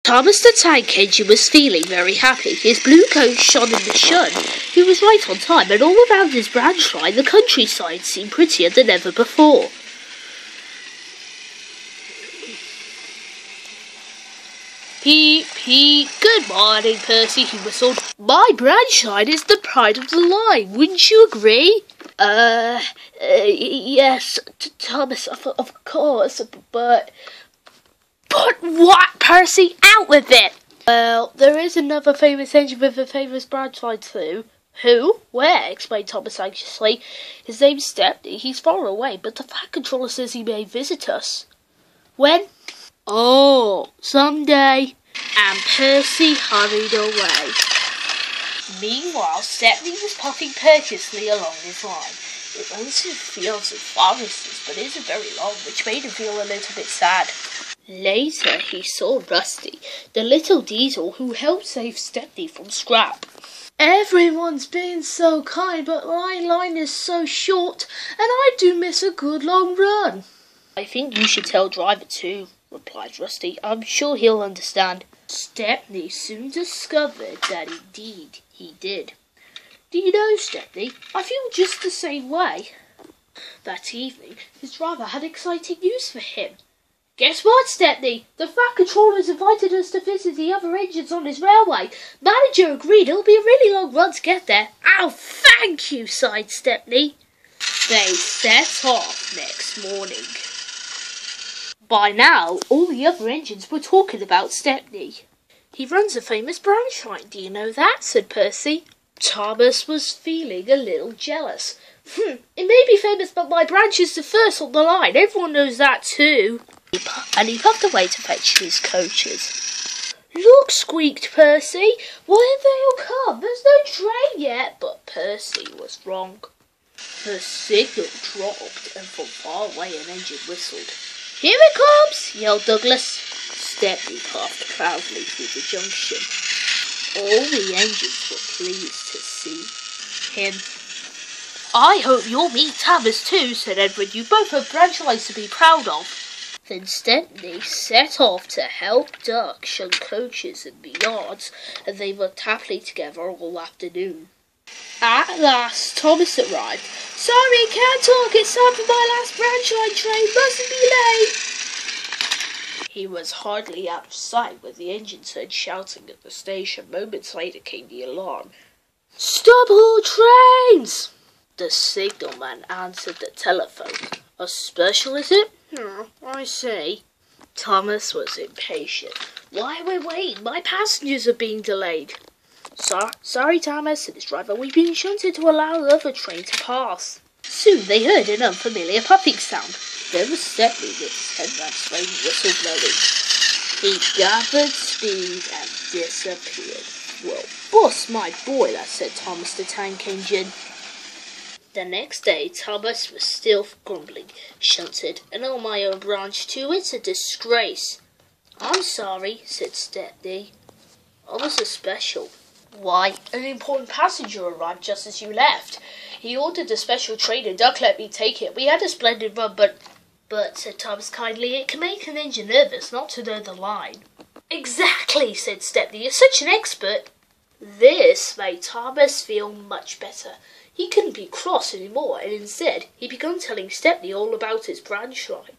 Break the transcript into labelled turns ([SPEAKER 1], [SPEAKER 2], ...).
[SPEAKER 1] Thomas the Tank Engine was feeling very happy. His blue coat shone in the sun. He was right on time, and all around his branch line the countryside seemed prettier than ever before. Peep, peep. Good morning, Percy, he whistled. My branch line is the pride of the line, wouldn't you agree? Yes, Thomas, of course, but what, Percy? Out with it! Well, there is another famous engine with a famous branch line too. Who? Where? Explained Thomas anxiously. His name's Stepney. He's far away, but the Fat Controller says he may visit us. When? Oh, someday. And Percy hurried away. Meanwhile, Stepney was puffing piteously along his line. It runs through fields and forests, but isn't very long, which made him feel a little bit sad. Later, he saw Rusty, the little diesel who helped save Stepney from scrap. Everyone's been so kind, but my line is so short, and I do miss a good long run. I think you should tell Driver too, replied Rusty. I'm sure he'll understand. Stepney soon discovered that indeed he did. Do you know, Stepney, I feel just the same way. That evening, his driver had exciting news for him. Guess what, Stepney? The Fat Controller's invited us to visit the other engines on his railway. Manager agreed it'll be a really long run to get there. Oh, thank you, sighed Stepney. They set off next morning. By now, all the other engines were talking about Stepney. He runs a famous branch line, do you know that? Said Percy. Thomas was feeling a little jealous. It may be famous, but my branch is the first on the line. Everyone knows that too. And he puffed away to fetch his coaches. Look, squeaked Percy. Why have they all come? There's no train yet. But Percy was wrong. The signal dropped, and from far away an engine whistled. Here it comes, yelled Douglas. Stepney puffed proudly through the junction. All the engines were pleased to see him. I hope you'll meet Thomas too, said Edward. You both have branch lines to be proud of. Then Stepney set off to help Duck shun coaches in the yards, and they worked happily together all afternoon. At last, Thomas arrived. Sorry, can't talk. It's time for my last branch line train. Mustn't be late. He was hardly out of sight when the engines heard shouting at the station. Moments later came the alarm. Stop all trains! The signalman answered the telephone. A special, is it? I see. Thomas was impatient. Why are we waiting? My passengers are being delayed. Sorry, Thomas, said his driver. We've been shunted to allow another train to pass. Soon they heard an unfamiliar puffing sound. There was Stepney with his headlamp swaying, whistle blowing. He gathered speed and disappeared. Well, boss my boiler, said Thomas the Tank Engine. The next day, Thomas was still grumbling. Shunted, and on my own branch too. It's a disgrace. I'm sorry, said Stepney. I was a special. Why, an important passenger arrived just as you left. He ordered a special train and Duck let me take it. We had a splendid run, but, said Thomas kindly, it can make an engine nervous not to know the line. Exactly, said Stepney. You're such an expert. This made Thomas feel much better. He couldn't be cross anymore, and instead he began telling Stepney all about his branch line.